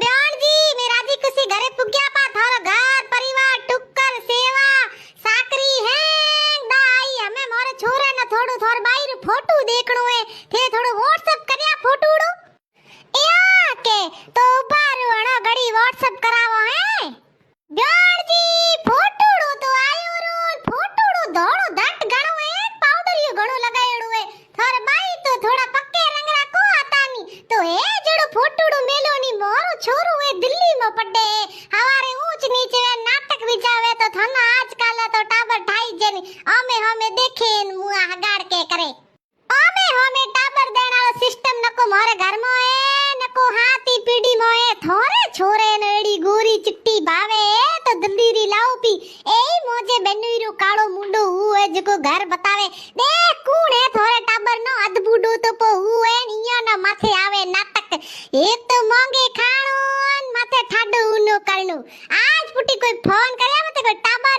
ब्याण जी मैं राजी खुशी घरे पुग्या पा थारो घर परिवार टुक्कर सेवा साकरी है दाई हमें मोरे छोरे न थोड़ो थोर बाई फोटो देखणो है थे थोड़ो व्हाट्सएप करया फोटोड़ो या के तो बार वणो घड़ी व्हाट्सएप करावो है ब्याण जी फोटोड़ो तो आयो रो फोटोड़ो धोळो धट घणो है पाउडर यो घणो लगायेड़ो है थार बाई तो थोड़ा पक्के रंगरा को आतानी तो ए जड़ो फोटोड़ो मेलो नी मोरो छोरो है दिल्ली में पड्डे हवारे ऊंच नीचे नाटक विचावे तो थना आजकल तो टाबर ठाई जेनी आमे हमें देखे मुआ हगाड़ के करे आमे हमें टाबर देना सिस्टम नको मोरे घर में है नको हाथी पीढ़ी में है थोरे छोरे नेड़ी गोरी चिट्टी भावे तो दंदीरी लाओ पी ए मोजे बेनुईरो काळो मुंडो हु है जको घर बतावे देख कौन है थोरे टाबर नो अदबुडो तो पो हु है निया ना माथे आवे नाटक एक तो मांगे खाणो माथे ठाडो उनो करनो आज पुटी कोई फोन करया मते कोई टाबर